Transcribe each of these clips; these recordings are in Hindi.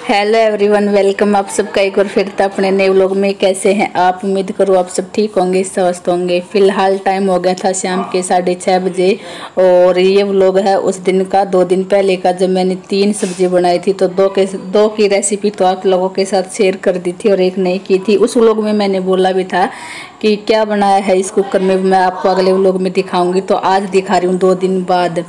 हेलो एवरीवन, वेलकम आप सबका एक बार फिर से अपने नए व्लॉग में। कैसे हैं आप? उम्मीद करूँ आप सब ठीक होंगे, स्वस्थ होंगे। फिलहाल टाइम हो गया था शाम के 6:30 बजे और ये व्लॉग है उस दिन का, 2 दिन पहले का, जब मैंने 3 सब्जी बनाई थी। तो दो की रेसिपी तो आप लोगों के साथ शेयर कर दी थी और एक नहीं की थी। उस व्लॉग में मैंने बोला भी था कि क्या बनाया है इस कुकर में, मैं आपको अगले व्लॉग में दिखाऊंगी। तो आज दिखा रही हूँ 2 दिन बाद।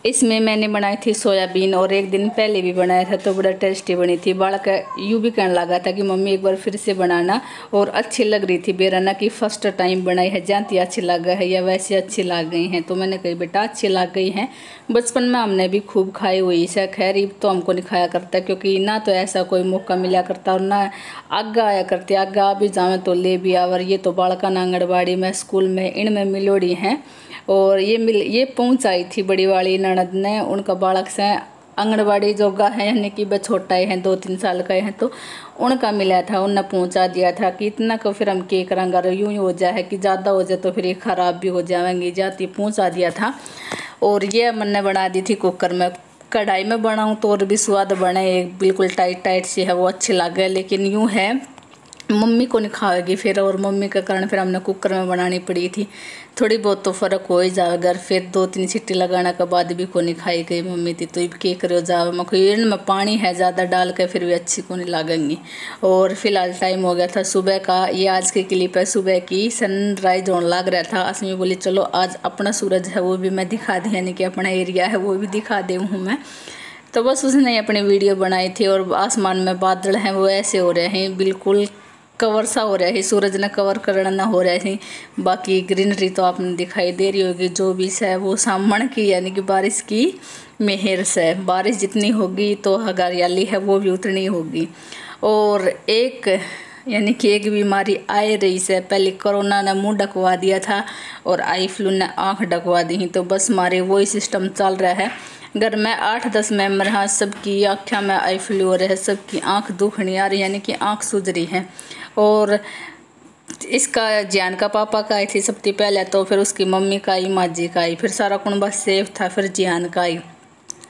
इसमें मैंने बनाई थी सोयाबीन और एक दिन पहले भी बनाया था, तो बड़ा टेस्टी बनी थी। बालक यूँ भी कहने लगा था कि मम्मी एक बार फिर से बनाना, और अच्छी लग रही थी। बेराना की फर्स्ट टाइम बनाई है, जानती अच्छी लग गई है या वैसे अच्छी लग गई हैं। तो मैंने कही बेटा अच्छी लग गई हैं। बचपन में हमने भी खूब खाई हुई से, खैर अब तो हमको नहीं खाया करता, क्योंकि ना तो ऐसा कोई मौका मिला करता और ना आगा आया करती। आगा आ भी जावे तो ले भी आवर। ये तो बालका आंगनबाड़ी में, स्कूल में, इनमें मिलोड़ी हैं। और ये पहुंच आई थी बड़ी वाली ननद ने, उनका बालक से आंगनबाड़ी जोगा है, यानी कि वह छोटा ही है, 2-3 साल का है। तो उनका मिला था, उनने पहुंचा दिया था कि इतना को फिर हम के करांगा, यूं ही हो जाए कि ज़्यादा हो जाए तो फिर ये ख़राब भी हो जाएंगी। जाती पहुंचा दिया था। और ये मैंने बना दी थी कुकर में। कढ़ाई में बनाऊँ तो और भी स्वाद बने, एक बिल्कुल टाइट टाइट सी है, वो अच्छी लगे। लेकिन यूँ है मम्मी को नहीं खाएगी फिर, और मम्मी के कारण फिर हमने कुकर में बनानी पड़ी थी। थोड़ी बहुत तो फ़र्क हो ही जाए। अगर फिर 2-3 सीटी लगाने के बाद भी को नहीं खाई गई मम्मी थी, तो के करो जाओ मको में पानी है ज़्यादा डाल के, फिर भी अच्छी को नहीं लागेंगी। और फिलहाल टाइम हो गया था सुबह का। ये आज की क्लिप है सुबह की, सनराइज होने लग रहा था। असमी बोली चलो आज अपना सूरज है वो भी मैं दिखा दी, यानी कि अपना एरिया है वो भी दिखा दे हूँ मैं। तो बस उसने अपनी वीडियो बनाई थी। और आसमान में बादल हैं वो ऐसे हो रहे हैं, बिल्कुल कवर सा हो रहा है, सूरज ने कवर करना हो रहा है। बाकी ग्रीनरी तो आपने दिखाई दे रही होगी, जो भी है वो सामने की, यानी कि बारिश की मेहर से। बारिश जितनी होगी तो हरियाली है वो भी उतनी होगी। और एक यानी कि एक बीमारी आए रही से, पहले कोरोना ने मुंह ढकवा दिया था और आई फ्लू ने आँख ढकवा दी। तो बस हमारे वही सिस्टम चल रहा है। घर में 8-10 मेंबर हैं, सबकी आँखों में आई फ्लू हो रहा है, सबकी आँख दुखनी आ रही, यानी कि आँख सूज रही है। और इसका जियान का पापा का आई थी सबसे पहले, तो फिर उसकी मम्मी का आई, माँ जी का आई, फिर सारा कुनबा सेफ था, फिर जियान का आई।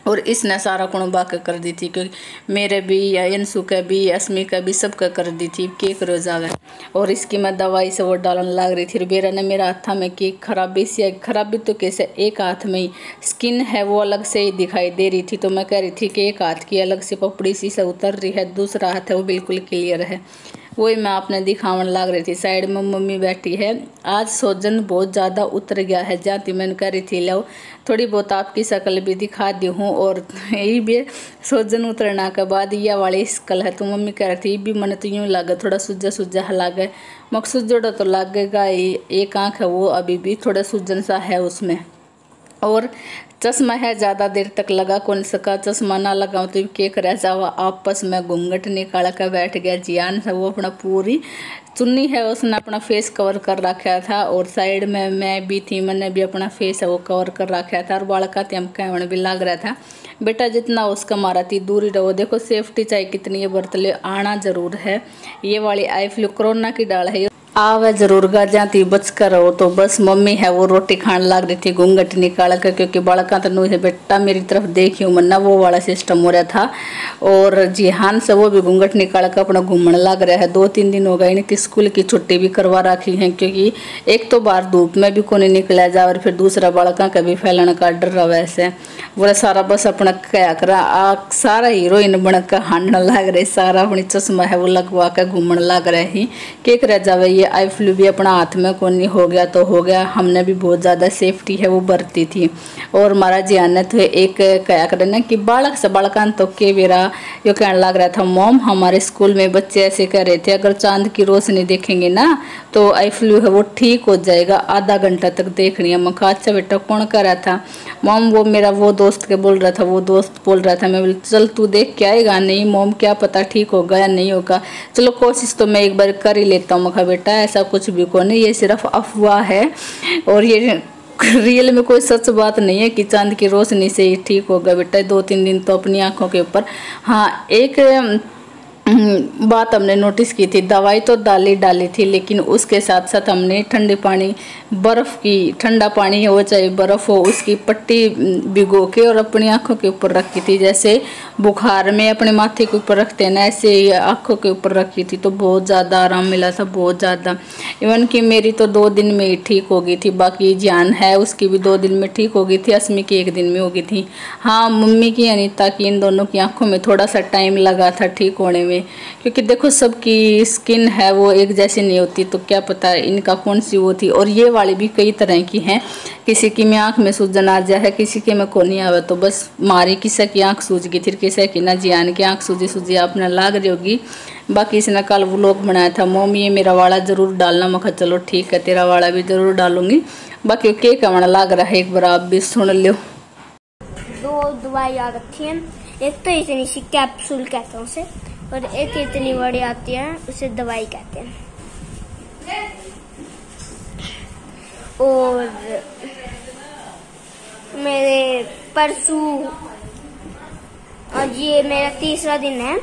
और इसने सारा कुनबा के कर दी थी, क्योंकि मेरे भी या यंसु का भी, असमी का भी, सबका कर दी थी केक रोजावे। और इसकी मैं दवाई से वो डालने लग रही थी। बेरा ने मेरा हाथ में केक खराबी सी, खराबी तो कैसे, एक हाथ में ही स्किन है वो अलग से ही दिखाई दे रही थी। तो मैं कह रही थी कि एक हाथ की अलग से पपड़ी सी से उतर रही है, दूसरा हाथ है वो बिल्कुल क्लियर है। वही मैं आपने दिखावन लग रही थी। साइड में मम्मी बैठी है। आज सोजन बहुत ज़्यादा उतर गया है, जाती मैंने कह रही थी लो थोड़ी बहुत आपकी शक्ल भी दिखा दी हूँ। और यही भी सोजन उतरना के बाद यह वाली शक्ल है। तो मम्मी कह रही थी भी मन तो यूँ लगे, थोड़ा सूजा सूजा लगे, मकसूद जोड़ा तो लगेगा। एक आँख है वो अभी भी थोड़ा सूजन सा है उसमें। और चश्मा है, ज़्यादा देर तक लगा कौन सका, चश्मा ना लगाओ तो केक रह जावा। आपस में घूंघट निकाल कर बैठ गया जियान से। वो अपना पूरी चुन्नी है उसने अपना फेस कवर कर रखा था, और साइड में मैं भी थी, मैंने भी अपना फेस है वो कवर कर रखा था। और बालका हम कहने भी लग रहा था बेटा जितना उसका मारा थी दूर ही रहो। देखो सेफ्टी चाहे कितनी है, बरतले आना जरूर है। ये वाली आई फ्लू कोरोना की डाल है, आवे जरूर गा जाती बच कर रहो। तो बस मम्मी है वो रोटी खाने लग रही थी घूंघट निकाल कर, क्योंकि बड़का तो नहीं है बेटा मेरी तरफ देखियो मन्ना, वो वाला सिस्टम हो रहा था। और जिहान से वो भी घूंघट निकाल कर अपना घूमने लग रहा है। 2-3 दिन हो गए इनकी स्कूल की छुट्टी भी करवा रखी है, क्योंकि एक तो बाहर धूप में भी कोई निकला जा, और फिर दूसरा बड़का का भी फैलने का डर रहा। वैसे बोला सारा बस अपना क्या करा सारा हीरोइन बन कर हानने लग रहे, सारा अपनी चश्मा है वो लगवा कर घूमने लग रहे ही। के कर जावे ये आई फ्लू भी अपना हाथ में कोनी हो गया तो हो गया। हमने भी बहुत ज़्यादा सेफ्टी है वो बरती थी। और हमारा जियान ने तो एक क्या करना कि बालक से बालकान तो के बेरा यो कहने लग रहा था मॉम हमारे स्कूल में बच्चे ऐसे कह रहे थे अगर चांद की रोशनी देखेंगे ना तो आई फ्लू है वो ठीक हो जाएगा, आधा घंटा तक देखनी है। मैं कहा अच्छा बेटा कौन कह रहा था? मॉम वो मेरा वो दोस्त के बोल रहा था, वो दोस्त बोल रहा था। मैं बोली चल तू देख के आएगा? नहीं मॉम क्या पता ठीक होगा या नहीं होगा, चलो कोशिश तो मैं एक बार कर ही लेता हूँ। मैं कहा बेटा ऐसा कुछ भी को नहीं, ये सिर्फ अफवाह है और ये रियल में कोई सच बात नहीं है कि चांद की रोशनी से ही ठीक होगा बेटा। 2-3 दिन तो अपनी आंखों के ऊपर। हाँ एक बात हमने नोटिस की थी। दवाई तो डाली थी, लेकिन उसके साथ साथ हमने ठंडे पानी, बर्फ़ की, ठंडा पानी हो चाहे बर्फ़ हो, उसकी पट्टी भिगो के और अपनी आँखों के ऊपर रखी थी। जैसे बुखार में अपने माथे के ऊपर रखते हैं ना, ऐसे आँखों के ऊपर रखी थी, तो बहुत ज़्यादा आराम मिला था, बहुत ज़्यादा। इवन कि मेरी तो 2 दिन में ही ठीक हो गई थी। बाकी जान है उसकी भी 2 दिन में ठीक हो गई थी, अस्मी की 1 दिन में हो गई थी। हाँ, मम्मी की, अनीता की, इन दोनों की आँखों में थोड़ा सा टाइम लगा था ठीक होने में, क्योंकि देखो सबकी स्किन है वो एक जैसी नहीं होती, तो क्या पता इनका कौन सी वो थी। और ये वाली भी कई तरह की हैं, किसी की में आँख में सूजन आ जाए, किसी के में को नहीं आवे, तो बस मारी किसी की आँख सूज गई थी, किसी की ना जियान की आँख सूजी आपने लाग रही होगी। बाकी इसने कल व्लॉग बनाया था, मोमी ये मेरा वाला जरूर डालना। मैं कहा चलो ठीक है, तेरा वाला भी जरूर डालूंगी। बाकी केक हमारा लाग रहा है, एक बार आप भी सुन लो। 2 दवाई आ रखी है, एक तो इतनी सी कैप्सूल कहते हैं उसे, और एक इतनी बड़ी आती है उसे दवाई कहते हैं। और मेरे परसों, और ये मेरा 3रा दिन है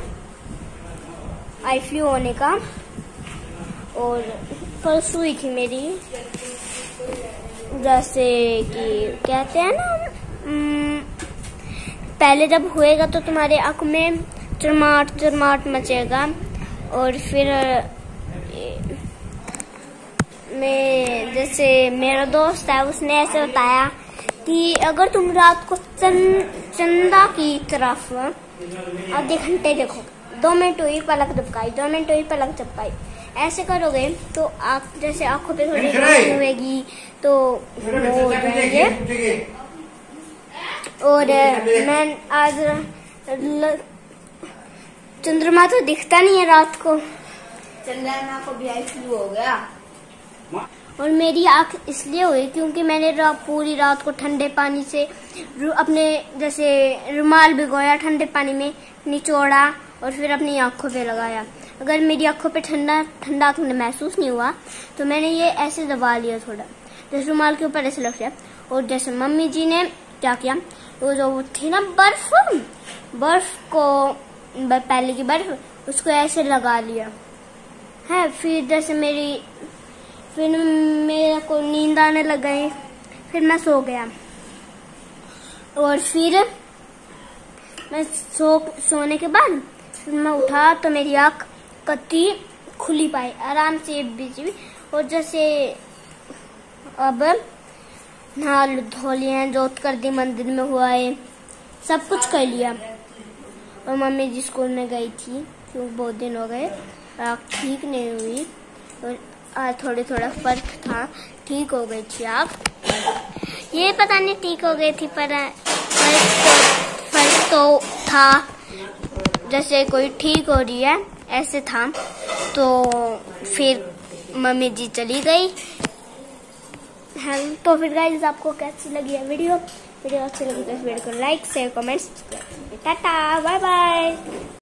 आई फ्लू होने का, और परसों ही थी मेरी, जैसे कि कहते हैं ना, पहले जब होएगा तो तुम्हारे आँख में चरमाट मचेगा, और फिर मैं, जैसे मेरा दोस्त है उसने ऐसे बताया कि अगर तुम रात को चंदा की तरफ आधे घंटे देखो, 2 मिनट हुई पलक झपकाई, 2 मिनट हुई पलक झपकाई, ऐसे करोगे तो आप जैसे आंखों पे थोड़ी रोशनी होगी तो हो जाएंगे। और मैं आज चंद्रमा तो दिखता नहीं है रात को, चंद्रमा को भी आई फ्लू हो गया। और मेरी आँख इसलिए हुई क्योंकि मैंने पूरी रात को ठंडे पानी से अपने जैसे रुमाल भिगोया, ठंडे पानी में निचोड़ा और फिर अपनी आँखों पे लगाया। अगर मेरी आँखों पे ठंडा महसूस नहीं हुआ तो मैंने ये ऐसे दबा लिया थोड़ा, जैसे रुमाल के ऊपर ऐसे लग गया। और जैसे मम्मी जी ने क्या किया, वो जो थी ना बर्फ को, पहले की बर्फ, उसको ऐसे लगा लिया है। फिर जैसे मेरे को नींद आने लग गई, फिर मैं सो गया। और फिर मैं सोने के बाद फिर मैं उठा तो मेरी आँख कत्ती खुली पाई आराम से भी। और जैसे अब नहा धो लिया, जोत कर दी, मंदिर में हुआ है, सब कुछ कर लिया। और मम्मी जी स्कूल में गई थी क्योंकि बहुत दिन हो गए, आँख ठीक नहीं हुई, और आज थोड़ा फर्क था, ठीक हो गई थी आँख। ये पता नहीं ठीक हो गई थी, पर फर्क तो था, जैसे कोई ठीक हो रही है ऐसे था। तो फिर मम्मी जी चली गई। तो फिर गाइस आपको कैसी लगी है वीडियो अच्छी लगी तो इस वीडियो को like share comment, tata bye bye.